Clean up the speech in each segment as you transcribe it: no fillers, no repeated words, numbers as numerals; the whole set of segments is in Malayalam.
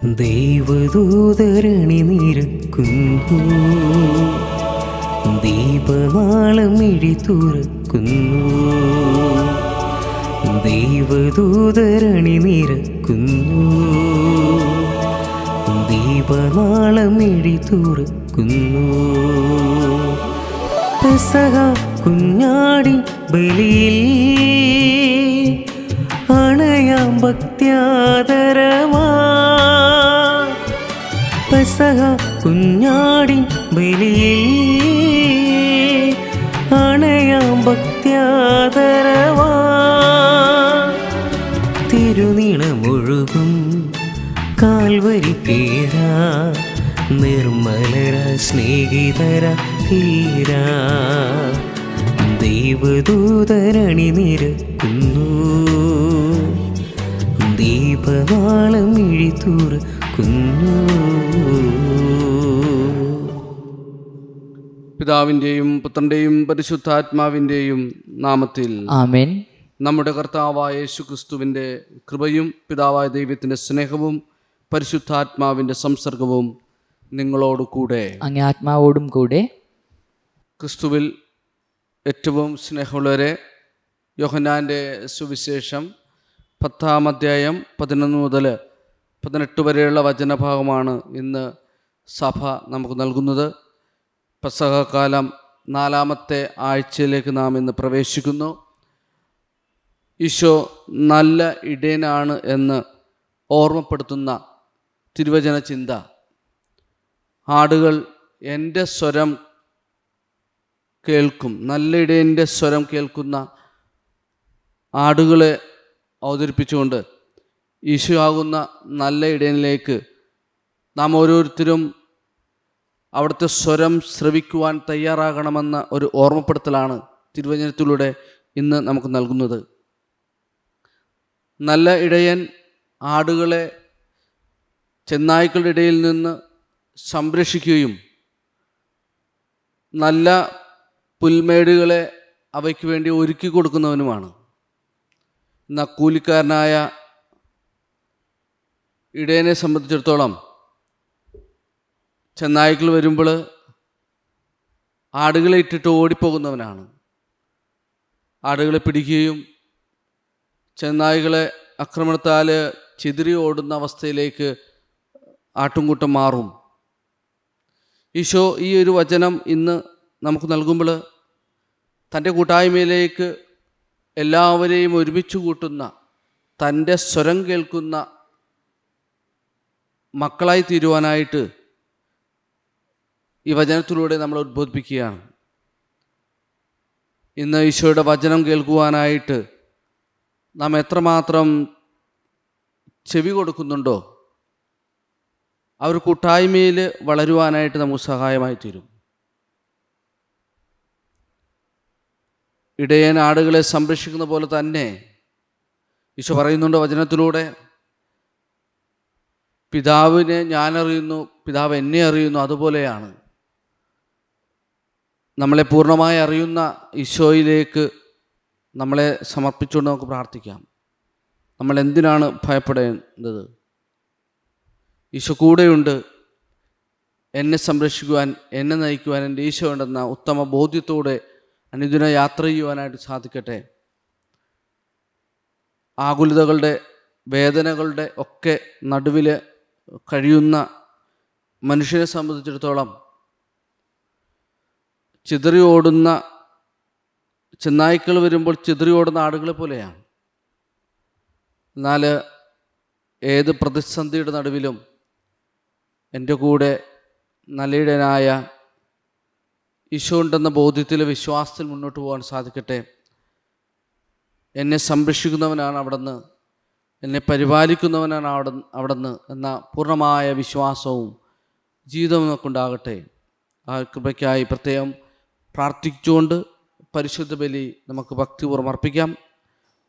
ദൈവദൂതരണി നിരക്കുന്നു, ദീപനാളം മിഴി തുറക്കുന്നു. ദൈവദൂതരണി നിരക്കുന്നു, ദീപനാളം മിഴി തുറക്കുന്നു. പെസഹ കുഞ്ഞാടിൻ ബലിയിൽ അണയാം ഭക്ത്യാദരമാ. പെസഹ കുഞ്ഞാടിൻ ബലിയിൽ അണയാം ഭക്ത്യാദരമാ. തിരുനീളമൊഴുകും കാൽവരി തീരാ, നിർമ്മലര സ്നേഹിതര തീരാ. ദൈവദൂതരണി നിരക്കുന്നു, ദീപനാളം മിഴി തുറക്കുന്നു. പിതാവിൻ്റെയും പുത്രൻ്റെയും പരിശുദ്ധാത്മാവിൻ്റെയും നാമത്തിൽ ആമേൻ. നമ്മുടെ കർത്താവായ യേശുക്രിസ്തുവിൻ്റെ കൃപയും പിതാവായ ദൈവത്തിൻ്റെ സ്നേഹവും പരിശുദ്ധാത്മാവിൻ്റെ സംസർഗവും നിങ്ങളോട് കൂടെ അങ്ങേ ആത്മാവോടും കൂടെ. ക്രിസ്തുവിൽ ഏറ്റവും സ്നേഹമുള്ളവരെ, യോഹന്നാൻ്റെ സുവിശേഷം 10-ാം അധ്യായം 11 മുതൽ 18 വരെയുള്ള വചനഭാഗമാണ് ഇന്ന് സഭ നമുക്ക് നൽകുന്നത്. പെസഹക്കാലം 4-ാമത്തെ ആഴ്ചയിലേക്ക് നാം ഇന്ന് പ്രവേശിക്കുന്നു. ഈശോ നല്ല ഇടയനാണ് എന്ന് ഓർമ്മപ്പെടുത്തുന്ന തിരുവചന ചിന്ത. ആടുകൾ എൻ്റെ സ്വരം കേൾക്കും, നല്ല ഇടയൻ്റെ സ്വരം കേൾക്കുന്ന ആടുകളെ അവതരിപ്പിച്ചുകൊണ്ട് ഈശോ ആകുന്ന നല്ല ഇടയനിലേക്ക് നാം ഓരോരുത്തരും അവിടുത്തെ സ്വരം ശ്രവിക്കുവാൻ തയ്യാറാകണമെന്ന ഒരു ഓർമ്മപ്പെടുത്തലാണ് തിരുവചനത്തിലൂടെ ഇന്ന് നമുക്ക് നൽകുന്നത്. നല്ല ഇടയൻ ആടുകളെ ചെന്നായ്ക്കളുടെ ഇടയിൽ നിന്ന് സംരക്ഷിക്കുകയും നല്ല പുൽമേടുകളെ അവയ്ക്ക് വേണ്ടി ഒരുക്കി കൊടുക്കുന്നവനുമാണ്. എന്നാൽ കൂലിക്കാരനായ ഇടയനെ സംബന്ധിച്ചിടത്തോളം ചെന്നായ്ക്കൾ വരുമ്പോൾ ആടുകളെ ഇട്ടിട്ട് ഓടിപ്പോകുന്നവനാണ്. ആടുകളെ പിടിക്കുകയും ചെന്നായ്ക്കളെ ആക്രമണത്താൽ ചിതറി ഓടുന്ന അവസ്ഥയിലേക്ക് ആട്ടുംകൂട്ടം മാറും. ഈശോ ഈ ഒരു വചനം ഇന്ന് നമുക്ക് നൽകുമ്പോൾ തൻ്റെ കൂട്ടായ്മയിലേക്ക് എല്ലാവരെയും ഒരുമിച്ച് കൂട്ടുന്ന, തൻ്റെ സ്വരം കേൾക്കുന്ന മക്കളായി തീരുവാനായിട്ട് ഈ വചനത്തിലൂടെ നമ്മൾ ഉദ്ബോധിപ്പിക്കുകയാണ്. ഇന്ന് ഈശോയുടെ വചനം കേൾക്കുവാനായിട്ട് നാം എത്രമാത്രം ചെവി കൊടുക്കുന്നുണ്ടോ, അവർ കൂട്ടായ്മയിൽ വളരുവാനായിട്ട് നമുക്ക് സഹായമായി തീരും. ഇടയൻ ആടുകളെ സംരക്ഷിക്കുന്ന പോലെ തന്നെ ഈശോ പറയുന്നുണ്ട് വചനത്തിലൂടെ, പിതാവിനെ ഞാൻ അറിയുന്നു, പിതാവ് എന്നെ അറിയുന്നു. അതുപോലെയാണ് നമ്മളെ പൂർണ്ണമായി അറിയുന്ന ഈശോയിലേക്ക് നമ്മളെ സമർപ്പിച്ചുകൊണ്ട് നമുക്ക് പ്രാർത്ഥിക്കാം. നമ്മൾ എന്തിനാണ് ഭയപ്പെടേണ്ടത്? ഈശോ കൂടെയുണ്ട്, എന്നെ സംരക്ഷിക്കുവാൻ, എന്നെ നയിക്കുവാൻ എൻ്റെ ഈശോ ഉണ്ടെന്ന ഉത്തമ ബോധ്യത്തോടെ അനുദിന യാത്ര ചെയ്യുവാനായിട്ട് സാധിക്കട്ടെ. ആകുലതകളുടെ, വേദനകളുടെ ഒക്കെ നടുവിൽ കഴിയുന്ന മനുഷ്യനെ സംബന്ധിച്ചിടത്തോളം ചിതറി ഓടുന്ന ചെന്നായ്ക്കൾ വരുമ്പോൾ ചിതറി ഓടുന്ന ആടുകളെ പോലെയാണ്. എന്നാൽ ഏത് പ്രതിസന്ധിയുടെ നടുവിലും എൻ്റെ കൂടെ നല്ലയിടനായ ഈശോ ഉണ്ടെന്ന ബോധ്യത്തിൽ, വിശ്വാസത്തിൽ മുന്നോട്ട് പോകാൻ സാധിക്കട്ടെ. എന്നെ സംരക്ഷിക്കുന്നവനാണ് അവിടുന്ന്, എന്നെ പരിപാലിക്കുന്നവനാണ് അവിടുന്ന് എന്ന പൂർണ്ണമായ വിശ്വാസവും ജീവിതവും നമുക്കുണ്ടാകട്ടെ. ആ കൃപയ്ക്കായി പ്രത്യേകം പ്രാർത്ഥിച്ചുകൊണ്ട് പരിശുദ്ധ ബലി നമുക്ക് ഭക്തിപൂർവ്വം അർപ്പിക്കാം.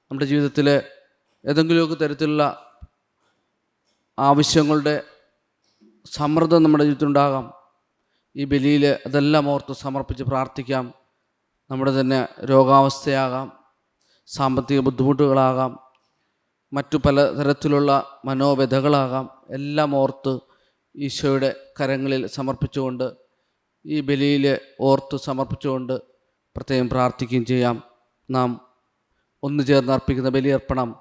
നമ്മുടെ ജീവിതത്തിൽ ഏതെങ്കിലുമൊക്കെ തരത്തിലുള്ള ആവശ്യങ്ങളുടെ സമ്മർദ്ദം നമ്മുടെ ജീവിതത്തിലുണ്ടാകാം. ഈ ബലിയിൽ അതെല്ലാം ഓർത്ത് സമർപ്പിച്ച് പ്രാർത്ഥിക്കാം. നമ്മുടെ തന്നെ രോഗാവസ്ഥയാകാം, സാമ്പത്തിക ബുദ്ധിമുട്ടുകളാകാം, മറ്റു പലതരത്തിലുള്ള മനോവ്യഥകളാകാം, എല്ലാം ഓർത്ത് ഈശോയുടെ കരങ്ങളിൽ സമർപ്പിച്ചുകൊണ്ട്, ഈ ബലിയിൽ ഓർത്ത് സമർപ്പിച്ചുകൊണ്ട് പ്രത്യേകം പ്രാർത്ഥിക്കുകയും ചെയ്യാം. നാം ഒന്നു ചേർന്ന് അർപ്പിക്കുന്ന ബലിയർപ്പണം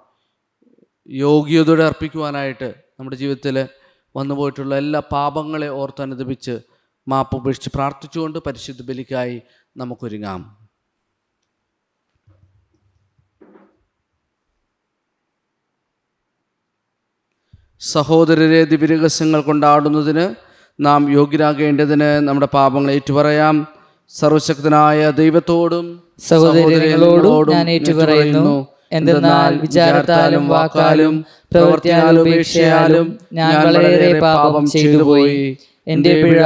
യോഗ്യതയോടെ അർപ്പിക്കുവാനായിട്ട് നമ്മുടെ ജീവിതത്തിൽ വന്നുപോയിട്ടുള്ള എല്ലാ പാപങ്ങളെ ഓർത്തനുദപിച്ച് മാപ്പ് ഉപേക്ഷിച്ച് പ്രാർത്ഥിച്ചുകൊണ്ട് പരിശുദ്ധ ബലിക്കായി നമുക്കൊരുങ്ങാം. സഹോദരരെ, ദിവ്യരഹസ്യങ്ങൾ കൊണ്ടാടുന്നതിന് നാം യോഗ്യരാകേണ്ടതിന് നമ്മുടെ പാപങ്ങൾ ഏറ്റുപറയാം. സർവശക്തനായ ദൈവത്തോടും സഹോദരങ്ങളോടും ഞാൻ ഏറ്റുപറയുന്നു. എന്തെന്നാൽ വിചാരത്താലും വാക്കാലും പ്രവൃത്തിയാലും ഉപേക്ഷയാലും ഞാൻ വളരെയേറെ പാപം ചെയ്തുപോയി. എന്റെ പിഴ,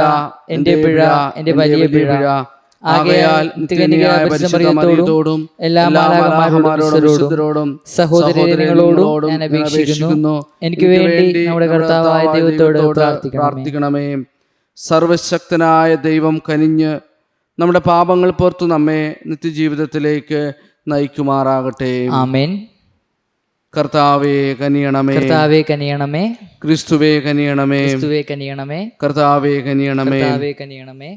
എന്റെ പിഴ, എന്റെ വലിയ പിഴ. ആകയാൽ നിത്യകന്യകയായ പരിശുദ്ധ മറിയത്തോടും എല്ലാ മാലാഖമാരോടും സഹോദരങ്ങളോടും ഞാൻ അപേക്ഷിക്കുന്നു, എനിക്ക് വേണ്ടി നമ്മുടെ കർത്താവായ ദൈവത്തോട് പ്രാർത്ഥിക്കണമേ. സർവശക്തനായ ദൈവം കനിഞ്ഞ് നമ്മുടെ പാപങ്ങൾ പുറത്തു നമ്മെ നിത്യജീവിതത്തിലേക്ക് നയിക്കുമാറാകട്ടെ. ആമേൻ. കർത്താവേ കനിയണമേ, കർത്താവേ കനിയണമേ. ക്രിസ്തുവേ കനിയണമേ, ക്രിസ്തുവേ കനിയണമേ. കർത്താവേ കനിയണമേ, കർത്താവേ കനിയണമേ.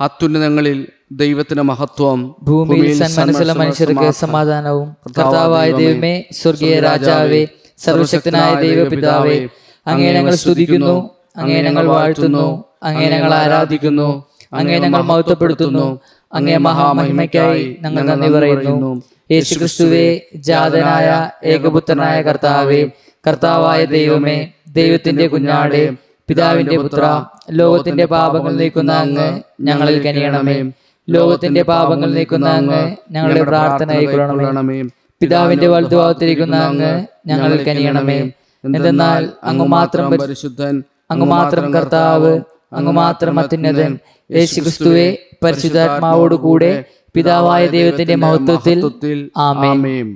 അത്യുന്നതങ്ങളിൽ ദൈവത്തിന്റെ മഹത്വം, ഭൂമിയിൽ സന്മനസ്സുള്ള മനുഷ്യർക്ക് സമാധാനവും. കർത്താവായ ദൈവമേ, സ്വർഗീയ രാജാവേ, സർവശക്തനായ ദൈവപിതാവേ, അങ്ങേ ഞങ്ങൾ സ്തുതിക്കുന്നു, അങ്ങേ ഞങ്ങൾ വാഴ്ത്തുന്നു, അങ്ങേ ഞങ്ങൾ ആരാധിക്കുന്നു, അങ്ങേ ഞങ്ങൾ മഹത്വപ്പെടുത്തുന്നു. അങ്ങേ മഹാമഹിമയ്ക്കായി ഞങ്ങൾ നന്ദി പറയുന്നു. യേശുക്രിസ്തുവേ, ജാതനായ ഏകപുത്രനായ കർത്താവേ, കർത്താവായ ദൈവമേ, ദൈവത്തിന്റെ കുഞ്ഞാടേ, പിതാവിന്റെ പുത്ര, ലോകത്തിന്റെ പാപങ്ങൾ നീക്കുന്ന അങ്ങ് ഞങ്ങളിൽ കനിയണമേ. ലോകത്തിന്റെ പാപങ്ങൾ നീക്കുന്ന അങ്ങ് ഞങ്ങളുടെ പ്രാർത്ഥന കൈക്കൊള്ളണമേ. പിതാവിന്റെ വലതുഭാഗത്തിരിക്കുന്ന അങ്ങ് ഞങ്ങളിൽ കനിയണമേ. എന്തെന്നാൽ അങ്ങ് മാത്രം പരിശുദ്ധൻ, അങ്ങ് മാത്രം കർത്താവ്, അങ്ങ് മാത്രം അത്യുന്നതൻ. യേശുക്രിസ്തുവേ, പരിശുദ്ധാത്മാവോടുകൂടെ പിതാവായ ദൈവത്തിന്റെ മഹത്വത്തിൽ ആമേൻ.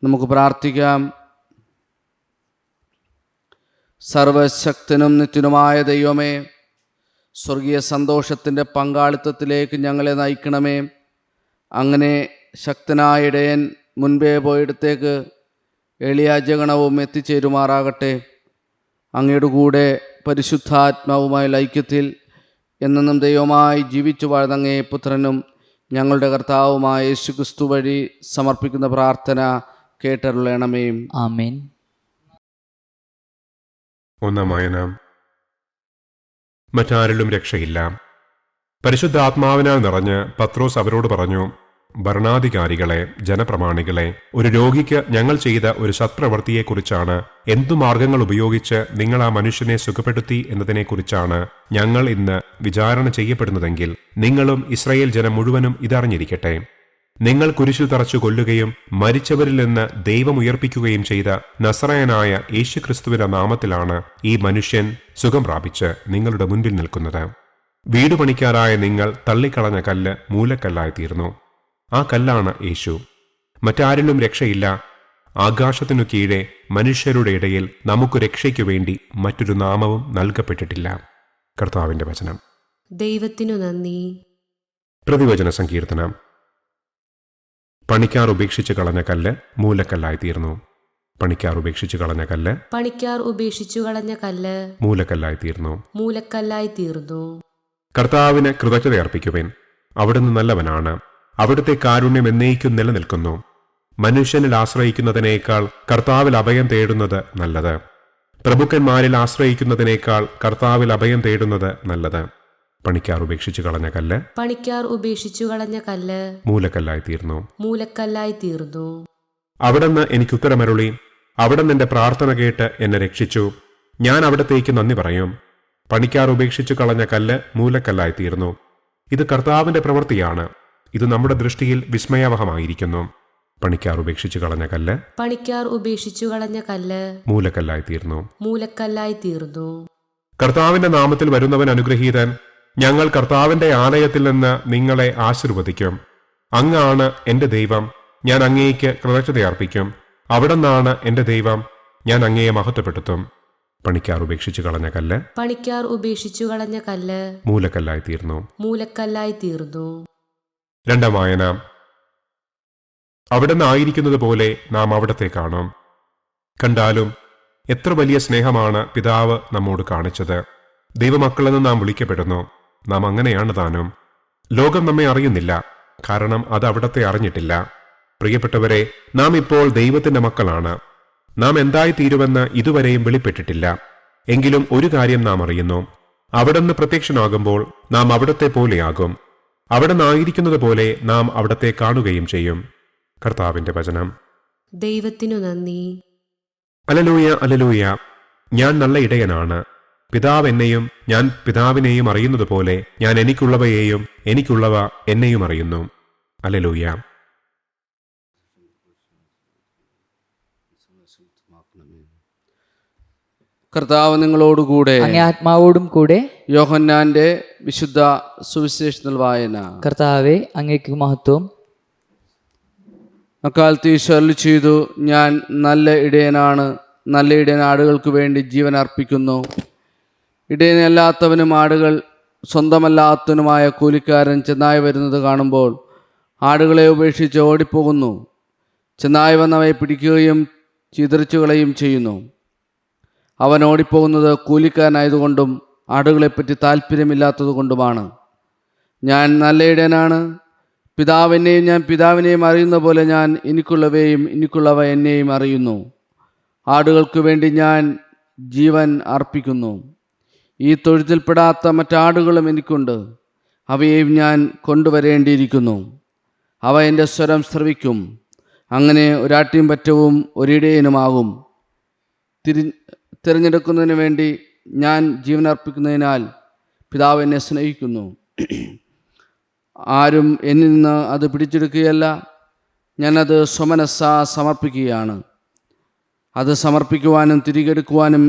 നമുക്ക് പ്രാർത്ഥിക്കാം. സർവശക്തനും നിത്യനുമായ ദൈവമേ, സ്വർഗീയ സന്തോഷത്തിൻ്റെ പങ്കാളിത്തത്തിലേക്ക് ഞങ്ങളെ നയിക്കണമേ. അങ്ങനെ ശക്തനായ ഇടയൻ മുൻപേ പോയിടത്തേക്ക് എളിയാജഗണവും എത്തിച്ചേരുമാറാകട്ടെ. അങ്ങയുടെ കൂടെ പരിശുദ്ധാത്മാവുമായുള്ള ഐക്യത്തിൽ എന്നെന്നും ദൈവമായി ജീവിച്ചു വാഴുന്ന അങ്ങേ പുത്രനും ഞങ്ങളുടെ കർത്താവുമായ യേശുക്രിസ്തു വഴി സമർപ്പിക്കുന്ന പ്രാർത്ഥന കേട്ടരുളണമേ. ആമേൻ. ഒന്നാം വായന. മറ്റാരിലും രക്ഷയില്ല. പരിശുദ്ധാത്മാവിനാൽ നിറഞ്ഞ് പത്രോസ് അവരോട് പറഞ്ഞു, ഭരണാധികാരികളെ, ജനപ്രമാണികളെ, ഒരു രോഗിക്ക് ഞങ്ങൾ ചെയ്ത ഒരു സത്പ്രവൃത്തിയെക്കുറിച്ചാണ്, എന്തു മാർഗങ്ങൾ ഉപയോഗിച്ച് നിങ്ങൾ ആ മനുഷ്യനെ സുഖപ്പെടുത്തി എന്നതിനെക്കുറിച്ചാണ് ഞങ്ങൾ ഇന്ന് വിചാരണ ചെയ്യപ്പെടുന്നതെങ്കിൽ നിങ്ങളും ഇസ്രായേൽ ജനം മുഴുവനും ഇതറിഞ്ഞിരിക്കട്ടെ. നിങ്ങൾ കുരിശിൽ തറച്ചു കൊല്ലുകയും മരിച്ചവരിൽ നിന്ന് ദൈവം ഉയർപ്പിക്കുകയും ചെയ്ത നസറായനായ യേശുക്രിസ്തുവിന്റെ നാമത്തിലാണ് ഈ മനുഷ്യൻ സുഖം പ്രാപിച്ച് നിങ്ങളുടെ മുൻപിൽ നിൽക്കുന്നത്. വീടുപണിക്കാരായ നിങ്ങൾ തള്ളിക്കളഞ്ഞ കല്ല് മൂലക്കല്ലായി തീർന്നു. ആ കല്ലാണ് യേശു. മറ്റാരിലും രക്ഷയില്ല. ആകാശത്തിനു കീഴെ മനുഷ്യരുടെ ഇടയിൽ നമുക്ക് രക്ഷയ്ക്കു വേണ്ടി മറ്റൊരു നാമവും നൽകപ്പെട്ടിട്ടില്ല. കർത്താവിന്റെ വചനം. ദൈവത്തിനു നന്ദി. പ്രതിവചന സങ്കീർത്തനം. പണിക്കാർ ഉപേക്ഷിച്ച് കളഞ്ഞ കല്ല് മൂലക്കല്ലായി തീർന്നു. പണിക്കാർ ഉപേക്ഷിച്ച് കളഞ്ഞ കല്ല്, പണിക്കാർ ഉപേക്ഷിച്ചു കളഞ്ഞ കല്ല് മൂലക്കല്ലായി തീർന്നു. മൂലക്കല്ലായി തീർന്നു. കർത്താവിന് കൃതജ്ഞത അർപ്പിക്കുവിൻ. അവിടുന്ന് നല്ലവനാണ്. അവിടുത്തെ കാരുണ്യം എന്നേക്കും നിലനിൽക്കുന്നു. മനുഷ്യനിൽ ആശ്രയിക്കുന്നതിനേക്കാൾ കർത്താവിൽ അഭയം തേടുന്നത് നല്ലത്. പ്രഭുക്കന്മാരിൽ ആശ്രയിക്കുന്നതിനേക്കാൾ കർത്താവിൽ അഭയം തേടുന്നത് നല്ലത്. പണിക്കാർ ഉപേക്ഷിച്ചു കളഞ്ഞ കല്ല്, പണിക്കാർ ഉപേക്ഷിച്ചു കളഞ്ഞ കല്ല് മൂലക്കല്ലായി തീർന്നു. മൂലക്കല്ലായി തീർന്നു. അവിടുന്ന് എനിക്കുത്തരമരുളി. അവിടുന്ന് എന്റെ പ്രാർത്ഥന കേട്ട് എന്നെ രക്ഷിച്ചു. ഞാൻ അവിടത്തേക്ക് നന്ദി പറയും. പണിക്കാർ ഉപേക്ഷിച്ചു കളഞ്ഞ കല്ല് മൂലക്കല്ലായി തീർന്നു. ഇത് കർത്താവിന്റെ പ്രവൃത്തിയാണ്. ഇത് നമ്മുടെ ദൃഷ്ടിയിൽ വിസ്മയാവഹമായിരിക്കുന്നു. പണിക്കാർ ഉപേക്ഷിച്ചു കളഞ്ഞ കല്ല്, പണിക്കാർ ഉപേക്ഷിച്ചു കളഞ്ഞ കല്ല് മൂലക്കല്ലായി തീർന്നു. മൂലക്കല്ലായി തീർന്നു. കർത്താവിന്റെ നാമത്തിൽ വരുന്നവൻ അനുഗ്രഹീതൻ. ഞങ്ങൾ കർത്താവിന്റെ ആലയത്തിൽ നിന്ന് നിങ്ങളെ ആശീർവദിക്കും. അങ്ങാണ് എന്റെ ദൈവം, ഞാൻ അങ്ങേക്ക് കൃതജ്ഞത അർപ്പിക്കും. അവിടുന്നാണ് എന്റെ ദൈവം, ഞാൻ അങ്ങയെ മഹത്വപ്പെടുത്തും. പണിക്കാർ ഉപേക്ഷിച്ചു കളഞ്ഞ കല്ല്, പണിക്കാർ ഉപേക്ഷിച്ചു കളഞ്ഞ കല്ല് മൂലക്കല്ലായി തീർന്നു. മൂലക്കല്ലായി തീർന്നു. രണ്ടാം വായന. അവിടുന്ന് ആയിരിക്കുന്നത് പോലെ നാം അവിടത്തെ കാണും. കണ്ടാലും എത്ര വലിയ സ്നേഹമാണ് പിതാവ് നമ്മോട് കാണിച്ചത്. ദൈവമക്കളെന്ന് നാം വിളിക്കപ്പെടുന്നു. നാം അങ്ങനെയാണ് താനും. ലോകം നമ്മെ അറിയുന്നില്ല, കാരണം അത് അവിടത്തെ അറിഞ്ഞിട്ടില്ല. പ്രിയപ്പെട്ടവരെ, നാം ഇപ്പോൾ ദൈവത്തിന്റെ മക്കളാണ്. നാം എന്തായിത്തീരുമെന്ന് ഇതുവരെയും വെളിപ്പെട്ടിട്ടില്ല. എങ്കിലും ഒരു കാര്യം നാം അറിയുന്നു: അവിടുന്ന് പ്രത്യക്ഷനാകുമ്പോൾ നാം അവിടത്തെ പോലെയാകും. അവിടുന്ന് ആയിരിക്കുന്നത് പോലെ നാം അവിടത്തെ കാണുകയും ചെയ്യും. കർത്താവിന്റെ വചനം. ദൈവത്തിനു നന്ദി. Hallelujah, hallelujah. ഞാൻ നല്ല ഇടയനാണ്. പിതാവ് എന്നെയും ഞാൻ പിതാവിനെയും അറിയുന്നത് പോലെ ഞാൻ എനിക്കുള്ളവയെയും എനിക്കുള്ളവ എന്നെയും അറിയുന്നു. അലലൂയ. കർത്താവ് നിങ്ങളോടുകൂടെ. അങ്ങേ ആത്മാവോടും കൂടെ. യോഹന്നാന്റെ വിശുദ്ധ സുവിശേഷത്തിൽ വായന. കർത്താവെ, അങ്ങേക്ക് മഹത്വം. അക്കാലത്ത് ഈശോ അരുളി ചെയ്തു: ഞാൻ നല്ല ഇടയനാണ്. നല്ല ഇടയൻ ആടുകൾക്ക് വേണ്ടി ജീവൻ അർപ്പിക്കുന്നു. ഇടയനല്ലാത്തവനും ആടുകൾ സ്വന്തമല്ലാത്തവനുമായ കൂലിക്കാരൻ ചെന്നായി വരുന്നത് കാണുമ്പോൾ ആടുകളെ ഉപേക്ഷിച്ച് ഓടിപ്പോകുന്നു. ചെന്നായി വന്നവയെ പിടിക്കുകയും ചിതറിച്ചുകളയും ചെയ്യുന്നു. അവൻ ഓടിപ്പോകുന്നത് കൂലിക്കാരനായതുകൊണ്ടും ആടുകളെപ്പറ്റി താല്പര്യമില്ലാത്തതുകൊണ്ടുമാണ്. ഞാൻ നല്ല ഇടയനാണ്. പിതാവ് എന്നെയും ഞാൻ പിതാവിനെയും അറിയുന്ന പോലെ ഞാൻ എനിക്കുള്ളവയെയും എനിക്കുള്ളവ എന്നെയും അറിയുന്നു. ആടുകൾക്ക് വേണ്ടി ഞാൻ ജീവൻ അർപ്പിക്കുന്നു. ഈ തൊഴുത്തിൽപ്പെടാത്ത മറ്റാടുകളും എനിക്കുണ്ട്. അവയെയും ഞാൻ കൊണ്ടുവരേണ്ടിയിരിക്കുന്നു. അവ എൻ്റെ സ്വരം ശ്രവിക്കും. അങ്ങനെ ഒരാട്ടിൻ പറ്റവും ഒരിടയനുമാകും. തിരഞ്ഞെടുക്കുന്നതിന് വേണ്ടി ഞാൻ ജീവൻ അർപ്പിക്കുന്നതിനാൽ പിതാവ് എന്നെ സ്നേഹിക്കുന്നു. ആരും എന്നിൽ നിന്ന് അത് പിടിച്ചെടുക്കുകയല്ല, ഞാനത് സ്വമനസ്സാ സമർപ്പിക്കുകയാണ്. അത് സമർപ്പിക്കുവാനും തിരികെടുക്കുവാനും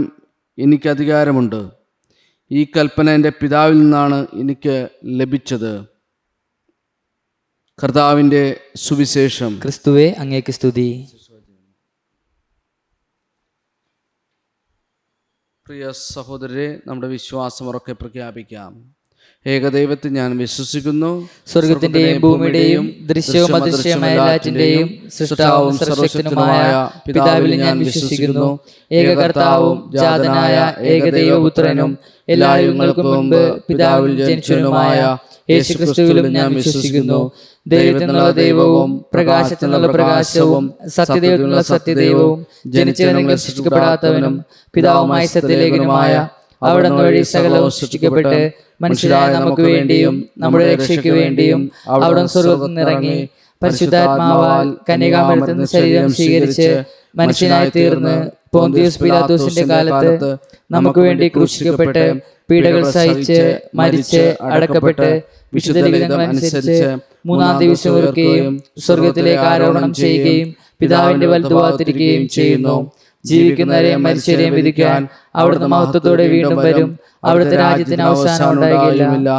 എനിക്ക് അധികാരമുണ്ട്. ഈ കൽപ്പന എൻ്റെ പിതാവിൽ നിന്നാണ് എനിക്ക് ലഭിച്ചത്. കർത്താവിൻ്റെ സുവിശേഷം. ക്രിസ്തുവേ, അങ്ങേക്ക് സ്തുതി. പ്രിയ സഹോദരരെ, നമ്മുടെ വിശ്വാസം ഉറക്കെ പ്രഖ്യാപിക്കാം. ഏകദൈവത്തിൽ ഞാൻ വിശ്വസിക്കുന്നു. സ്വർഗത്തിന്റെയും ഭൂമിയുടെയും ദൃശ്യവും അദൃശ്യമായ എല്ലാറ്റിന്റെയും സൃഷ്ടാവും സർവശക്തനുമായ പിതാവിൽ ഞാൻ വിശ്വസിക്കുന്നു. ഏക കർത്താവും ജാതനായ ഏകദൈവപുത്രനും എല്ലാ യുഗങ്ങൾക്കും മുൻപ് പിതാവിൽ ജനിച്ചവനുമായ യേശുക്രിസ്തുവിലും ഞാൻ വിശ്വസിക്കുന്നു. ദൈവത്തിനുള്ള ദൈവവും പ്രകാശത്തിനുള്ള പ്രകാശവും സത്യദൈവത്തിനുള്ള സത്യദൈവവും ജനിച്ചവനെങ്കിലും സൃഷ്ടിക്കപ്പെടാത്തവനും പിതാവുമായ സത്യലേഖനുമായ അവിടുന്ന് വഴി സകലവും സൃഷ്ടിക്കപ്പെട്ട് മനുഷ്യരായ നമുക്ക് വേണ്ടിയും നമ്മുടെ രക്ഷയ്ക്ക് വേണ്ടിയും അവിടുന്ന് സ്വർഗ്ഗത്തിൽ നിന്നിറങ്ങി പരിശുദ്ധാത്മാവാൽ കന്യകാമറിയത്തിൽ നിന്ന് ശരീരം സ്വീകരിച്ച് മനുഷ്യനായി തീർന്ന് പോന്തിയോസ് പീലാത്തോസിന്റെ കാലത്ത് നമുക്ക് വേണ്ടി ക്രൂശിക്കപ്പെട്ട് പീഡകൾ സഹിച്ച് മരിച്ച് അടക്കപ്പെട്ട് വിശുദ്ധ ലിഖിതങ്ങൾ അനുസരിച്ച് മൂന്നാം ദിവസം ഉയർക്കുകയും സ്വർഗത്തിലേക്ക് ആരോഹണം ചെയ്യുകയും പിതാവിന്റെ വലതുഭാഗത്തിരിക്കുകയും ചെയ്യുന്നു. ജീവിക്കുന്നവരെയും മരിച്ചവരെയും വിധിക്കാൻ അവിടുന്ന് മഹത്വത്തോടെ വീണ്ടും വരും. അവിടുത്തെ രാജ്യത്തിന് അവസാനം ഉണ്ടാകുകയില്ല.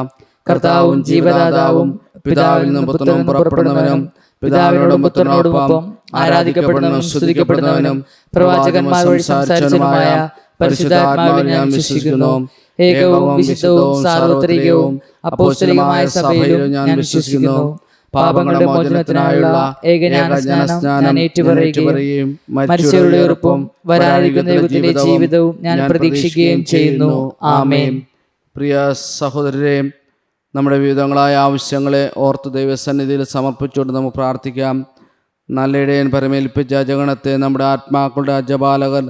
കർത്താവും ജീവദാതാവും പിതാവിൽ നിന്നും പുത്രനും പുറപ്പെടുന്നവനും പിതാവിനോടും പുത്രനോടുമൊപ്പം ആരാധിക്കപ്പെടുന്നവനും സ്തുതിക്കപ്പെടുന്നവനും പ്രവാചകന്മാർ വഴി സംസാരിച്ചതുമായ പരിശുദ്ധാത്മാവിൽ ഞാൻ വിശ്വസിക്കുന്നു. ഏകവും വിശുദ്ധവും സാർവത്രികവും അപ്പോസ്തലികമായ സഭയിലും ഞാൻ വിശ്വസിക്കുന്നു. പാപങ്ങളുടെ മോചനത്തിനായുള്ള ഏകജ്ഞാനസ്നാനം ഞാൻ ഏറ്റുപറയുകയും മരിച്ചവരുടെ ഉറപ്പും വരാനിരിക്കുന്ന യുഗത്തിലെ ജീവിതവും ഞാൻ പ്രതീക്ഷിക്കുകയും ചെയ്യുന്നു. ആമേൻ. പ്രിയ സഹോദരരെ, നമ്മുടെ വിവിധങ്ങളായ ആവശ്യങ്ങളെ ഓർത്ത് ദൈവസന്നിധിയിൽ സമർപ്പിച്ചുകൊണ്ട് നമുക്ക് പ്രാർത്ഥിക്കാം. നല്ല ഇടയൻ പരമേൽപ്പിച്ച ജഗണത്തെ നമ്മുടെ ആത്മാക്കളുടെ അജപാലകർ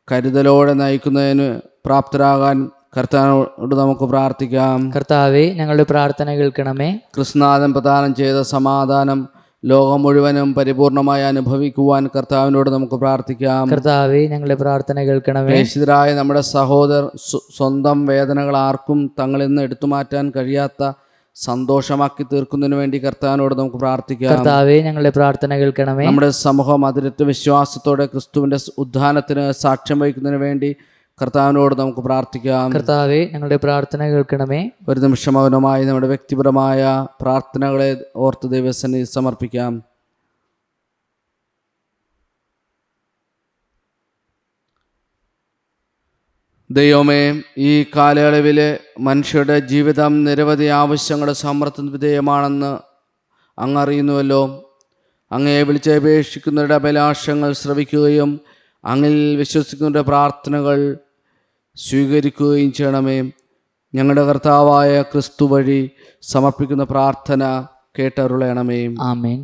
കരുതലോടെ നയിക്കുന്നതിന് പ്രാപ്തരാകാൻ കർത്താവിനോട് നമുക്ക് പ്രാർത്ഥിക്കാം. കർത്താവേ, ഞങ്ങളുടെ പ്രാർത്ഥന കേൾക്കണമേ. ക്രിസ്തുനാഥൻ പ്രദാനം ചെയ്ത സമാധാനം ലോകം മുഴുവനും പരിപൂർണമായി അനുഭവിക്കുവാൻ കർത്താവിനോട് നമുക്ക് പ്രാർത്ഥിക്കാം. കർത്താവേ, ഞങ്ങളുടെ പ്രാർത്ഥന കേൾക്കണമേ. ക്ലേശിതരായ നമ്മുടെ സഹോദരർ സ്വന്തം വേദനകൾ ആർക്കും തങ്ങളിൽ നിന്ന് എടുത്തുമാറ്റാൻ കഴിയാത്ത സന്തോഷമാക്കി തീർക്കുന്നതിന് വേണ്ടി കർത്താവിനോട് നമുക്ക് പ്രാർത്ഥിക്കാം. കർത്താവേ, ഞങ്ങളുടെ പ്രാർത്ഥന കേൾക്കണമേ. നമ്മുടെ സമൂഹം അതിരറ്റ വിശ്വാസത്തോടെ ക്രിസ്തുവിന്റെ ഉദ്ധാനത്തിന് സാക്ഷ്യം വഹിക്കുന്നതിന് വേണ്ടി കർത്താവിനോട് നമുക്ക് പ്രാർത്ഥിക്കാം. കർത്താവേ, ഞങ്ങളുടെ പ്രാർത്ഥന കേൾക്കണമേ. ഒരു നിമിഷം മൗനമായി നമ്മുടെ വ്യക്തിപരമായ പ്രാർത്ഥനകളെ ഓർത്ത് ദൈവസന്നിധി സമർപ്പിക്കാം. ദൈവമേ, ഈ കാലയളവിൽ മനുഷ്യരുടെ ജീവിതം നിരവധി ആവശ്യങ്ങളുടെ സമ്മർദ്ദത്തിന് വിധേയമാണെന്ന് അങ്ങ് അറിയുന്നുവല്ലോ. അങ്ങയെ വിളിച്ചപേക്ഷിക്കുന്നവരുടെ അഭിലാഷങ്ങൾ ശ്രവിക്കുകയും അങ്ങിൽ വിശ്വസിക്കുന്നവരുടെ പ്രാർത്ഥനകൾ സ്വീകരിക്കുകയും ചെയ്യണമേ. ഞങ്ങളുടെ കർത്താവായ ക്രിസ്തു വഴി സമർപ്പിക്കുന്ന പ്രാർത്ഥന കേട്ടരുളയണമേ. ആമേൻ.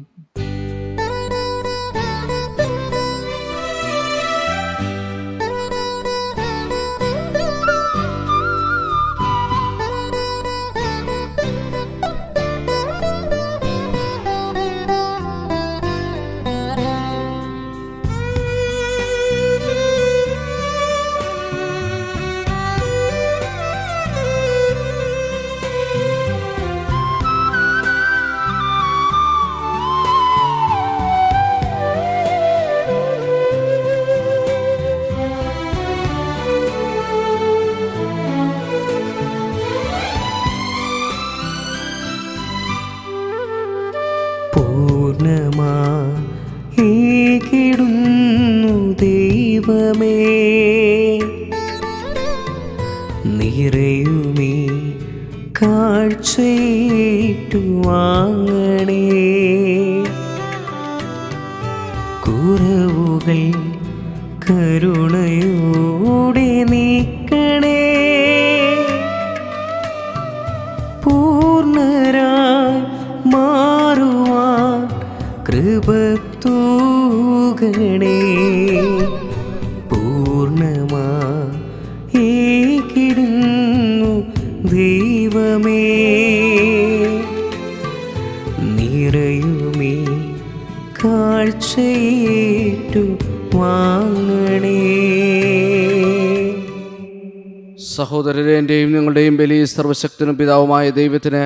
പൂർണ്ണമായിടുന്നു ദൈവമേ, നിറയുമേ കാഴ്ചയേറ്റു വാങ്ങണേ. കുറവുകൾ കരുണയോടെ നീക്കണേ. പൂർണ്ണരായി മാറുവാൻ കൃപ തൂകണേ. പൂർണ്ണമായിടുന്നു ദൈവമേ, നിറയുമേ കാഴ്ചയേറ്റു വാങ്ങണേ. സഹോദരരെ, എൻ്റെയും നിങ്ങളുടെയും ബലി സർവശക്തനും പിതാവുമായ ദൈവത്തിന്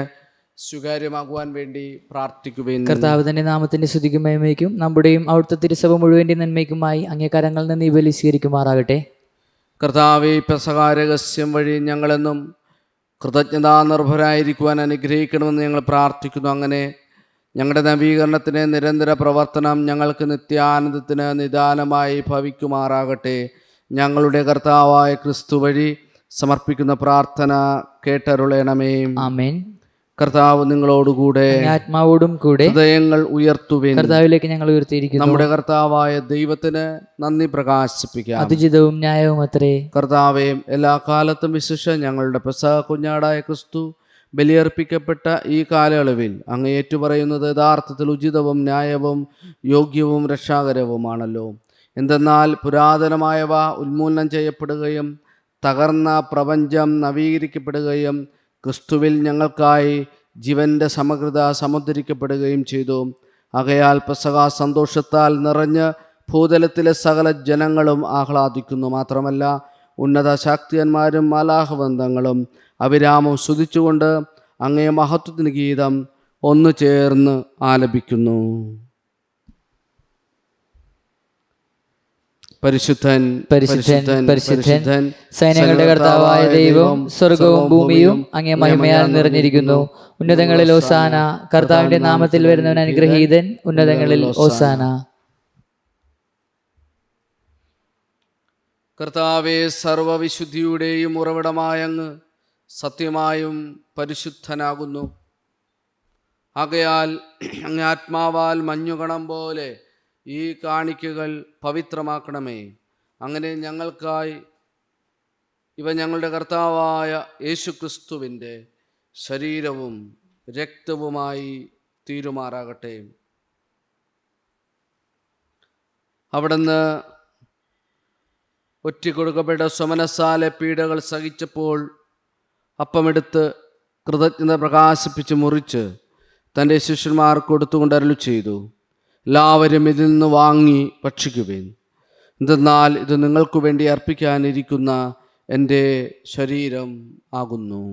സ്വീകാര്യമാകുവാൻ വേണ്ടി പ്രാർത്ഥിക്കുവേൻ. കർത്താവ് തന്റെ നാമത്തിന്റെ സ്തുതിക്കും മഹിമയ്ക്കും നമ്മുടെയും അവിടുത്തെ തിരുസഭ മുഴുവന്റെ നന്മയ്ക്കുമായി അങ്ങേ കരങ്ങളിൽ നിന്ന് ഈ ബലി സ്വീകരിക്കുമാറാകട്ടെ. കർത്താവേ, പെസഹ രഹസ്യം വഴി ഞങ്ങളെന്നും കൃതജ്ഞതാ നിർഭരായിരിക്കുവാൻ അനുഗ്രഹിക്കണമെന്ന് ഞങ്ങൾ പ്രാർത്ഥിക്കുന്നു. അങ്ങനെ ഞങ്ങളുടെ നവീകരണത്തിന് നിരന്തര പ്രവർത്തനം ഞങ്ങൾക്ക് നിത്യാനന്ദത്തിന് നിദാനമായി ഭവിക്കുമാറാകട്ടെ. ഞങ്ങളുടെ കർത്താവായ ക്രിസ്തു വഴി സമർപ്പിക്കുന്ന പ്രാർത്ഥന കേട്ടരുളയണമേ. ആമേൻ. കർത്താവ് നിങ്ങളോടുകൂടെ, ആത്മാവോടും കൂടെ. ഹൃദയങ്ങൾ ഉയർത്തുവിൻ. കർത്താവിലേക്ക് ഞങ്ങൾ ഉയർത്തിയിരിക്കുന്നു. നമ്മുടെ കർത്താവായ ദൈവത്തിന് നന്ദി പ്രകാശിപ്പിക്കാം. അതിജിതവും ന്യായവും അത്രേ. കർത്താവേ, എല്ലാ കാലത്തും വിശേഷ ഞങ്ങളുടെ പെസഹ കുഞ്ഞാടായ ക്രിസ്തു ബലിയർപ്പിക്കപ്പെട്ട ഈ കാലയളവിൽ അങ്ങ് ഏറ്റുപറയുന്നത് യഥാർത്ഥത്തിൽ ഉചിതവും ന്യായവും യോഗ്യവും രക്ഷാകരവുമാണല്ലോ. എന്തെന്നാൽ പുരാതനമായവ ഉന്മൂലനം ചെയ്യപ്പെടുകയും തകർന്ന പ്രപഞ്ചം നവീകരിക്കപ്പെടുകയും ക്രിസ്തുവിൽ ഞങ്ങൾക്കായി ജീവൻ്റെ സമഗ്രത സമുദ്ധരിക്കപ്പെടുകയും ചെയ്തു. ആകയാൽ പെസഹ സന്തോഷത്താൽ നിറഞ്ഞ് ഭൂതലത്തിലെ സകല ജനങ്ങളും ആഹ്ലാദിക്കുന്നു. മാത്രമല്ല, ഉന്നത ശാക്തിയന്മാരും മാലാഹവന്തങ്ങളും അവിരാമം സ്തുതിച്ചുകൊണ്ട് അങ്ങേ മഹത്വത്തിന് ഗീതം ഒന്നു ചേർന്ന് ആലപിക്കുന്നു. പരിശുദ്ധൻ, പരിശുദ്ധൻ, പരിശുദ്ധൻ, സൈന്യങ്ങളുടെ കർത്താവായ ദൈവം സ്വർഗവും ഭൂമിയും അങ്ങേ മഹിമയാൽ നിറഞ്ഞിരിക്കുന്നു. ഉന്നതങ്ങളിൽ ഓസാന. കർത്താവിന്റെ നാമത്തിൽ വരുന്നവൻ അനുഗ്രഹീതൻ. ഉന്നതങ്ങളിൽ ഓസാന. കർത്താവേ, സർവവിശുദ്ധിയുടെയും ഉറവിടമായ അങ്ങ് സത്യമായും പരിശുദ്ധനാകുന്നു. ആകയാൽ അങ്ങ് ആത്മാവാൽ മഞ്ഞുകണം പോലെ ഈ കാണിക്കകൾ പവിത്രമാക്കണമേ. അങ്ങനെ ഞങ്ങൾക്കായി ഇവ ഞങ്ങളുടെ കർത്താവായ യേശുക്രിസ്തുവിൻ്റെ ശരീരവും രക്തവുമായി തീരുമാറാകട്ടെ. അവിടുന്ന് ഒറ്റിക്കൊടുക്കപ്പെട്ട സ്വമനസാലെ പീഡകൾ സഹിച്ചപ്പോൾ അപ്പമെടുത്ത് കൃതജ്ഞത പ്രകാശിപ്പിച്ച് മുറിച്ച് തൻ്റെ ശിഷ്യന്മാർക്ക് കൊടുത്തുകൊണ്ട് അരുളി ചെയ്തു, എല്ലാവരും ഇതിൽ നിന്ന് വാങ്ങി ഭക്ഷിക്കുവിൻ. എന്തെന്നാൽ ഇത് നിങ്ങൾക്ക് വേണ്ടി അർപ്പിക്കാനിരിക്കുന്ന എൻ്റെ ശരീരം ആകുന്നു.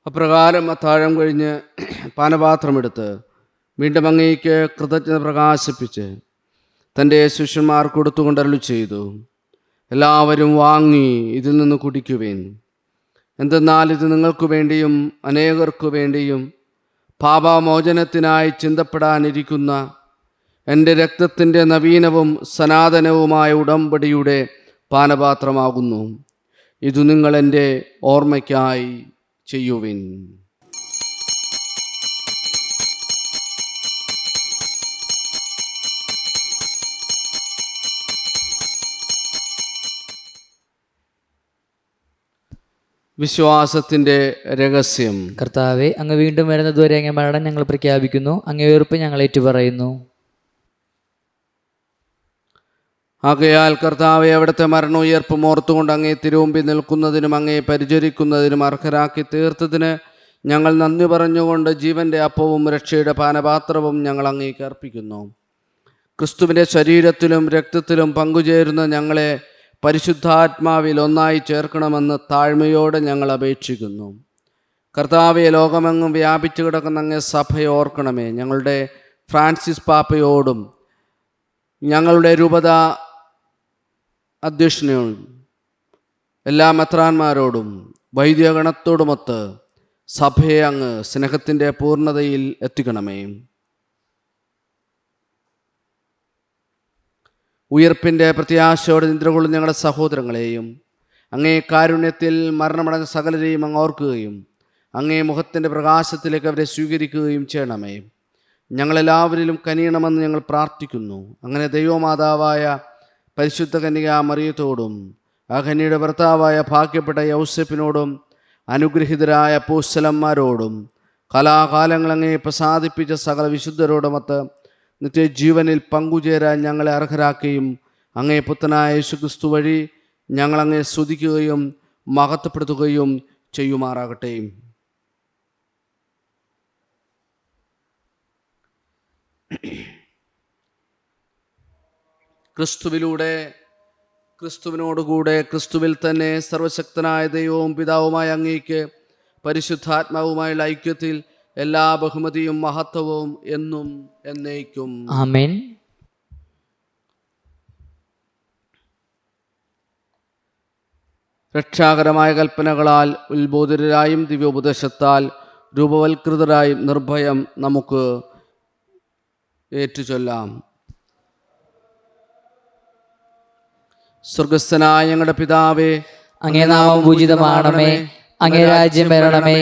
അപ്രകാരം അത്താഴം കഴിഞ്ഞ് പാനപാത്രമെടുത്ത് വീണ്ടും അങ്ങേക്ക് കൃതജ്ഞത പ്രകാശിപ്പിച്ച് തൻ്റെ ശിഷ്യന്മാർക്ക് കൊടുത്തുകൊണ്ട് അരുളി ചെയ്തു, എല്ലാവരും വാങ്ങി ഇതിൽ നിന്ന് കുടിക്കുവിൻ. എന്തെന്നാൽ ഇത് നിങ്ങൾക്ക് വേണ്ടിയും അനേകർക്കു വേണ്ടിയും പാപമോചനത്തിനായി ചിന്തപ്പെടാനിരിക്കുന്ന എൻ്റെ രക്തത്തിൻ്റെ നവീനവും സനാതനവുമായ ഉടമ്പടിയുടെ പാനപാത്രമാകുന്നു. ഇതു നിങ്ങൾ എൻ്റെ ഓർമ്മയ്ക്കായി ചെയ്യുവിൻ. വിശ്വാസത്തിൻ്റെ രഹസ്യം. കർത്താവെ, അങ്ങ് വീണ്ടും വരുന്നതുവരെ അങ്ങേ മരണം ഞങ്ങൾ പ്രഖ്യാപിക്കുന്നു, അങ്ങേ ഉയർപ്പ് ഞങ്ങൾ ഏറ്റുപറയുന്നു. ആകയാൽ കർത്താവെ, അവിടുത്തെ മരണോയർപ്പും ഓർത്തുകൊണ്ട് അങ്ങേ തിരുമുമ്പിൽ നിൽക്കുന്നതിനും അങ്ങേ പരിചരിക്കുന്നതിനും അർഹരാക്കി തീർത്തതിന് ഞങ്ങൾ നന്ദി പറഞ്ഞുകൊണ്ട് ജീവൻ്റെ അപ്പവും രക്ഷയുടെ പാനപാത്രവും ഞങ്ങൾ അങ്ങേക്ക് അർപ്പിക്കുന്നു. ക്രിസ്തുവിൻ്റെ ശരീരത്തിലും രക്തത്തിലും പങ്കുചേരുന്ന ഞങ്ങളെ പരിശുദ്ധാത്മാവിൽ ഒന്നായി ചേർക്കണമെന്ന് താഴ്മയോടെ ഞങ്ങൾ അപേക്ഷിക്കുന്നു. കർത്താവെ, ലോകമെങ്ങും വ്യാപിച്ചു കിടക്കുന്ന അങ്ങേ സഭയെ ഓർക്കണമേ. ഞങ്ങളുടെ ഫ്രാൻസിസ് പാപ്പയോടും ഞങ്ങളുടെ രൂപത അധ്യക്ഷനോടും എല്ലാ മെത്രാന്മാരോടും വൈദികഗണത്തോടുമൊത്ത് സഭയെ അങ്ങ് സ്നേഹത്തിൻ്റെ പൂർണ്ണതയിൽ എത്തിക്കണമേ. ഉയർപ്പിൻ്റെ പ്രത്യാശയോടെ നിദ്രകൊള്ളുന്ന ഞങ്ങളുടെ സഹോദരങ്ങളെയും അങ്ങേ കാരുണ്യത്തിൽ മരണമടഞ്ഞ സകലരെയും അങ്ങ് ഓർക്കുകയും അങ്ങേ മുഖത്തിൻ്റെ പ്രകാശത്തിലേക്ക് അവരെ സ്വീകരിക്കുകയും ചെയ്യണമേ. ഞങ്ങളെല്ലാവരിലും കനിയണമെന്ന് ഞങ്ങൾ പ്രാർത്ഥിക്കുന്നു. അങ്ങനെ ദൈവമാതാവായ പരിശുദ്ധ കന്യക മറിയത്തോടും ആ കന്യയുടെ ഭർത്താവായ ഭാഗ്യപ്പെട്ട യൗസേപ്പിനോടും അനുഗ്രഹീതരായ അപ്പോസ്തലന്മാരോടും കലാകാലങ്ങൾ അങ്ങേ പ്രസാദിപ്പിച്ച സകല വിശുദ്ധരോടുമൊത്ത് നിത്യജീവനിൽ പങ്കുചേരാൻ ഞങ്ങളെ അർഹരാക്കുകയും അങ്ങേ പുത്രനായ യേശുക്രിസ്തു വഴി ഞങ്ങളങ്ങേ സ്തുതിക്കുകയും മഹത്വപ്പെടുത്തുകയും ചെയ്യുമാറാകട്ടെ. ക്രിസ്തുവിലൂടെ, ക്രിസ്തുവിനോടുകൂടെ, ക്രിസ്തുവിൽ തന്നെ സർവശക്തനായ ദൈവവും പിതാവുമായ അങ്ങേക്ക് പരിശുദ്ധാത്മാവുമായുള്ള ഐക്യത്തിൽ എല്ലാ ബഹുമതിയും മഹത്വവും എന്നും എന്നേക്കും. ആമേൻ. രക്ഷാകരമായ കൽപ്പനകളാൽ ഉത്ബോധിതരായും ദിവ്യോപദേശത്താൽ രൂപവൽകൃതരായും നിർഭയം നമുക്ക് ഏറ്റുചൊല്ലാം. സ്വർഗസ്ഥനായ ഞങ്ങളുടെ പിതാവേ, അങ്ങേ നാമം പൂജിതമാണമേ, അങ്ങേ രാജ്യം വരണമേ,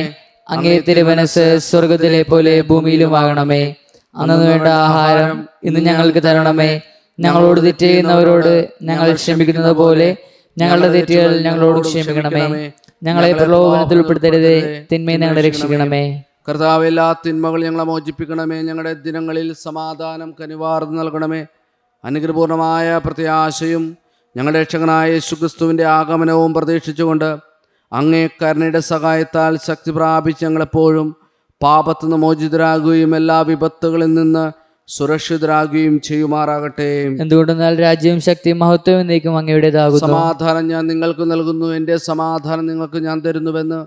അങ്ങേ തിരുമനസ്സ് സ്വർഗത്തിലെ പോലെ ഭൂമിയിലുമാകണമേ. അന്നു വേണ്ട ആഹാരം ഇന്ന് ഞങ്ങൾക്ക് തരണമേ. ഞങ്ങളോട് തെറ്റ് ചെയ്യുന്നവരോട് ഞങ്ങൾ ക്ഷമിക്കുന്നത് പോലെ ഞങ്ങളുടെ തെറ്റുകൾ ഞങ്ങളോട് ക്ഷമിക്കണമേ. ഞങ്ങളെ പ്രലോഭനത്തിൽ ഉൾപ്പെടുത്തരുതേ, തിന്മയെ ഞങ്ങളെ രക്ഷിക്കണമേ. കർത്താവ്, എല്ലാ തിന്മകൾ ഞങ്ങളെ മോചിപ്പിക്കണമേ. ഞങ്ങളുടെ ദിനങ്ങളിൽ സമാധാനം കനിവാർന്ന് നൽകണമേ. അനുഗ്രഹപൂർണമായ പ്രത്യാശയും ഞങ്ങളുടെ രക്ഷകനായ യേശുക്രിസ്തുവിൻ്റെ ആഗമനവും പ്രതീക്ഷിച്ചുകൊണ്ട് അങ്ങേ കരുണയുടെ സഹായത്താൽ ശക്തി പ്രാപിച്ച് ഞങ്ങളെപ്പോഴും പാപത്തുനിന്ന് മോചിതരാകുകയും എല്ലാ വിപത്തുകളിൽ നിന്ന് സുരക്ഷിതരാകുകയും ചെയ്യുമാറാകട്ടെ. എന്തുകൊണ്ടെന്നാൽ രാജ്യവും ശക്തിയും മഹത്വവും എന്നേക്കും അങ്ങയുടേതാകുന്നു. സമാധാനം ഞാൻ നിങ്ങൾക്ക് നൽകുന്നു, എൻ്റെ സമാധാനം നിങ്ങൾക്ക് ഞാൻ തരുന്നുവെന്ന്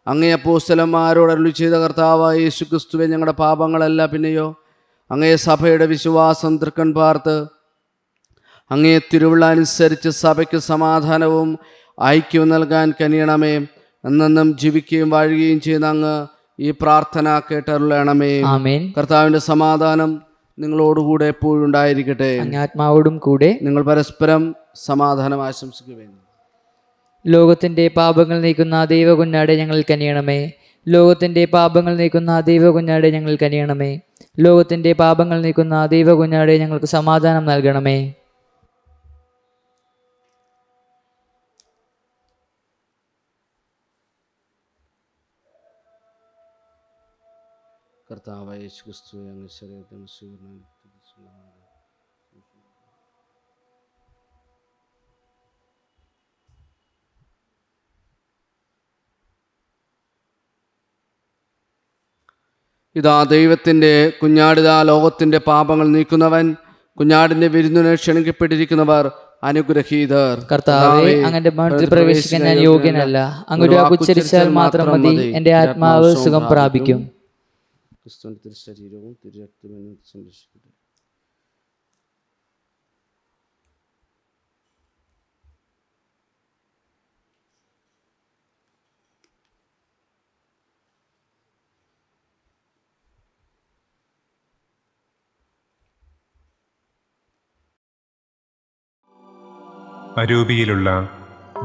അങ്ങേ അപ്പോസ്തലന്മാരോട് അരുളി ചെയ്ത കർത്താവായ യേശുക്രിസ്തുവേ, ഞങ്ങളുടെ പാപങ്ങളല്ല പിന്നെയോ അങ്ങേ സഭയുടെ വിശ്വാസം തൃക്കൺ പാർത്ത് അങ്ങേ തിരുവുള്ള അനുസരിച്ച് സഭയ്ക്ക് സമാധാനവും ഐക്യവും നൽകാൻ കനിയണമേ. എന്നെന്നും ജീവിക്കുകയും വാഴുകയും ചെയ്യുന്ന അങ്ങ് ഈ പ്രാർത്ഥന കേട്ടരുളണമേ. ആമേൻ. കർത്താവിൻ്റെ സമാധാനം നിങ്ങളോടുകൂടെ എപ്പോഴും ഉണ്ടായിരിക്കട്ടെ. ആത്മാവോടും കൂടെ. നിങ്ങൾ പരസ്പരം സമാധാനം ആശംസിക്കുവേൻ. ലോകത്തിന്റെ പാപങ്ങൾ നീക്കുന്ന ദൈവ കുഞ്ഞാടെ ഞങ്ങൾ കനിയണമേ. ലോകത്തിന്റെ പാപങ്ങൾ നീക്കുന്ന ദൈവ കുഞ്ഞാടെ ഞങ്ങൾ കനിയണമേ. ലോകത്തിന്റെ പാപങ്ങൾ നീക്കുന്ന ദൈവ കുഞ്ഞാടെ ഞങ്ങൾക്ക് സമാധാനം നൽകണമേ. കർത്താവായ യേശുക്രിസ്തുവേ, അങ്ങ് ശരീരത്തിന് സ്വീകരണം ഇതാ ദൈവത്തിൻ്റെ കുഞ്ഞാടിതാ ലോകത്തിൻ്റെ പാപങ്ങൾ നീക്കുന്നവൻ. കുഞ്ഞാടിൻ്റെ വിരുന്നിന് ക്ഷണിക്കപ്പെട്ടിരിക്കുന്നവർ അനുഗ്രഹീതർ. കർത്താവേ, അങ്ങന്റെ ഭവനത്തിൽ പ്രവേശിക്കാൻ ഞാൻ യോഗ്യനല്ല. അങ്ങ് ഉച്ചരിച്ചാൽ മാത്രം മതി, എൻ്റെ ആത്മാവ് സുഖം പ്രാപിക്കും. ക്രിസ്തുവിന്റെ തിരുശരീരവും തിരുരക്തവും സംരക്ഷിക്കട്ടെ. അരൂപിയിലുള്ള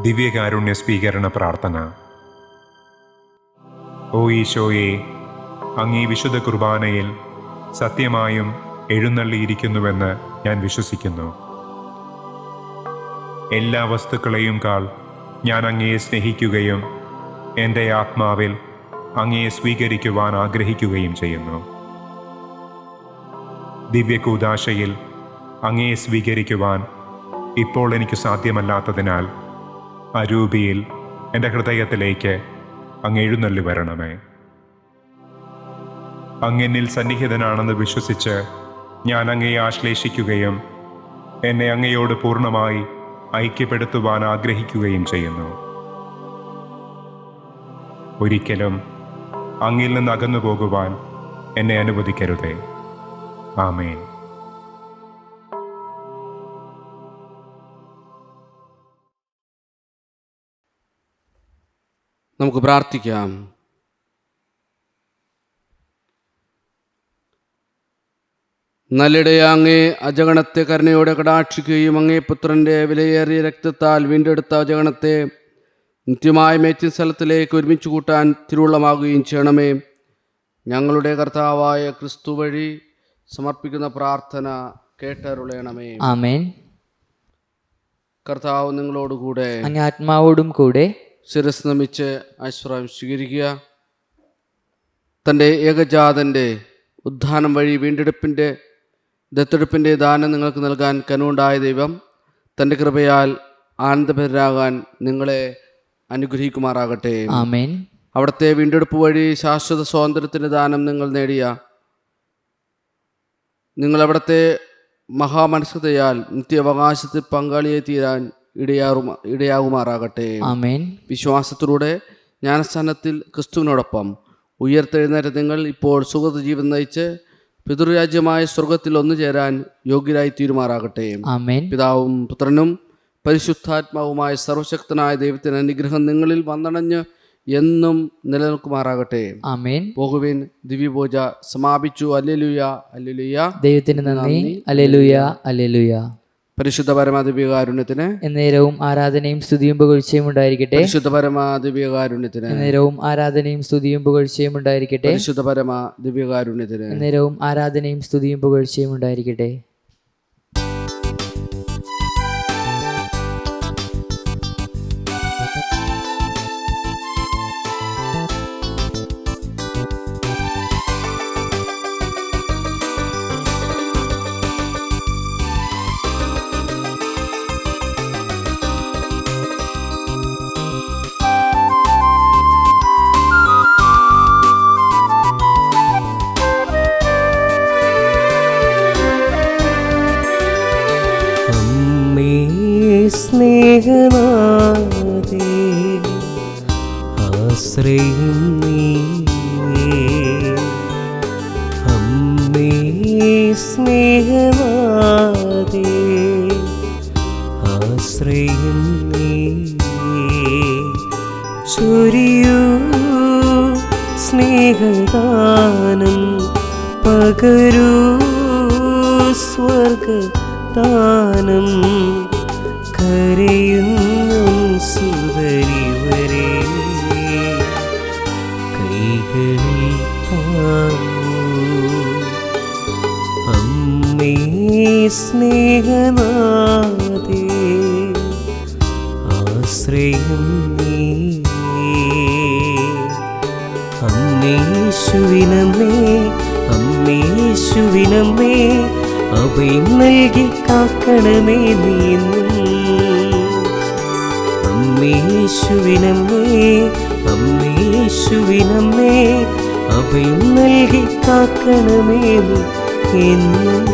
ദിവ്യകാരുണ്യ സ്വീകരണ പ്രാർത്ഥന. ഓ ഈശോയെ, അങ്ങീ വിശുദ്ധ കുർബാനയിൽ സത്യമായും എഴുന്നള്ളിയിരിക്കുന്നുവെന്ന് ഞാൻ വിശ്വസിക്കുന്നു. എല്ലാ വസ്തുക്കളെയും കാൾ ഞാൻ അങ്ങയെ സ്നേഹിക്കുകയും എൻ്റെ ആത്മാവിൽ അങ്ങയെ സ്വീകരിക്കുവാൻ ആഗ്രഹിക്കുകയും ചെയ്യുന്നു. ദിവ്യകൂദാശയിൽ അങ്ങയെ സ്വീകരിക്കുവാൻ ഇപ്പോൾ എനിക്ക് സാധ്യമല്ലാത്തതിനാൽ അരൂപിയിൽ എൻ്റെ ഹൃദയത്തിലേക്ക് അങ്ങ് എഴുന്നള്ളി വരണമേ. അങ്ങെന്നിൽ സന്നിഹിതനാണെന്ന് വിശ്വസിച്ച് ഞാൻ അങ്ങയെ ആശ്ലേഷിക്കുകയും എന്നെ അങ്ങയോട് പൂർണ്ണമായി ഐക്യപ്പെടുത്തുവാൻ ആഗ്രഹിക്കുകയും ചെയ്യുന്നു. ഒരിക്കലും അങ്ങിൽ നിന്ന് അകന്നു പോകുവാൻ എന്നെ അനുവദിക്കരുതേ. ആമേൻ. നമുക്ക് പ്രാർത്ഥിക്കാം. നല്ലിടയ അങ്ങേ അജഗണത്തെ കരുണയോടെ കടാക്ഷിക്കുകയും അങ്ങേ പുത്രൻ്റെ വിലയേറിയ രക്തത്താൽ വീണ്ടെടുത്ത അജഗണത്തെ നിത്യമായ മേച്ചിൻ സ്ഥലത്തിലേക്ക് ഒരുമിച്ച് കൂട്ടാൻ തിരുവുള്ളമാകുകയും ചെയ്യണമേ. ഞങ്ങളുടെ കർത്താവായ ക്രിസ്തു വഴി സമർപ്പിക്കുന്ന പ്രാർത്ഥന കേട്ടരുളയണമേ. ആമേൻ. കർത്താവ് നിങ്ങളോടുകൂടെ, അങ്ങേ ആത്മാവോടും കൂടെ. ശിരസ് നമിച്ച് ആശ്രയം സ്വീകരിക്കുക. തൻ്റെ ഏകജാതൻ്റെ ഉദ്ധാനം വഴി വീണ്ടെടുപ്പിൻ്റെ ദത്തെടുപ്പിൻ്റെ ദാനം നിങ്ങൾക്ക് നൽകാൻ കനുണ്ടായ ദൈവം തൻ്റെ കൃപയാൽ ആനന്ദഭരാകാൻ നിങ്ങളെ അനുഗ്രഹിക്കുമാറാകട്ടെ. ആമേൻ. അവിടുത്തെ വീണ്ടെടുപ്പ് വഴി ശാശ്വത സ്വാതന്ത്ര്യത്തിൻ്റെ ദാനം നിങ്ങൾ നേടിയ നിങ്ങളവിടുത്തെ മഹാമനസ്കതയാൽ നിത്യാവകാശത്തിൽ പങ്കാളിയെ തീരാൻ ഇടയാകുമാറാകട്ടെ. ആമേൻ. വിശ്വാസത്തിലൂടെ ജ്ഞാനസ്ഥാനത്തിൽ ക്രിസ്തുവിനോടൊപ്പം ഉയർത്തെഴുന്നേറ്റ നിങ്ങൾ ഇപ്പോൾ സുഖത ജീവൻ നയിച്ച് പിതൃരാജ്യമായ സ്വർഗത്തിൽ ഒന്നു ചേരാൻ യോഗ്യരായി തീരുമാറാകട്ടെ. ആമേൻ. പിതാവും പുത്രനും പരിശുദ്ധാത്മാവുമായ സർവശക്തനായ ദൈവത്തിൻ്റെ അനുഗ്രഹം നിങ്ങളിൽ വന്നണഞ്ഞ് എന്നും നിലനിൽക്കുമാറാകട്ടെ. ആമേൻ. പോകുവിൻ, ദിവ്യപൂജ സമാപിച്ചു. Alleluia, alleluia. ദൈവത്തിന് നന്ദി. Alleluia, alleluia. പരിശുദ്ധ പരമാദിവ്യകാരുണ്യത്തിന് എന്നേരവും ആരാധനയും സ്തുതിയും പുകഴ്ചയും ഉണ്ടായിരിക്കട്ടെ. പരിശുദ്ധ പരമാദിവ്യകാരുണ്യത്തിന് എന്നേരവും ആരാധനയും സ്തുതിയും പുകഴ്ചയും ഉണ്ടായിരിക്കട്ടെ. പരിശുദ്ധ പരമാദിവ്യകാരുണ്യത്തിന് എന്നേരവും ആരാധനയും സ്തുതിയും പുകഴ്ചയും ഉണ്ടായിരിക്കട്ടെ. സ്നേഹനാഥേ, ആശ്രയം നീയേ. അമ്മേ സ്നേഹനാഥേ, ആശ്രയം നീയേ. ചൊരിയൂ സ്നേഹദാനം, പകരൂ സ്വർഗദാനം. കരയുന്നു സുതരിവരെ, കൈകളിൽ താങ്ങൂ. അമ്മേ സ്നേഹനാഥേ, ആശ്രയം നീയേ. അമ്മേശുവിനമ്മേ, അമ്മേശുവിനമ്മേ, അഭയം നൽകി കാക്കണമേ നീന്നും. അമ്മേശുവിനമ്മേ, അമ്മേശുവിനമ്മേ, അഭയം നൽകി കാക്കണമേ നീ എന്നും.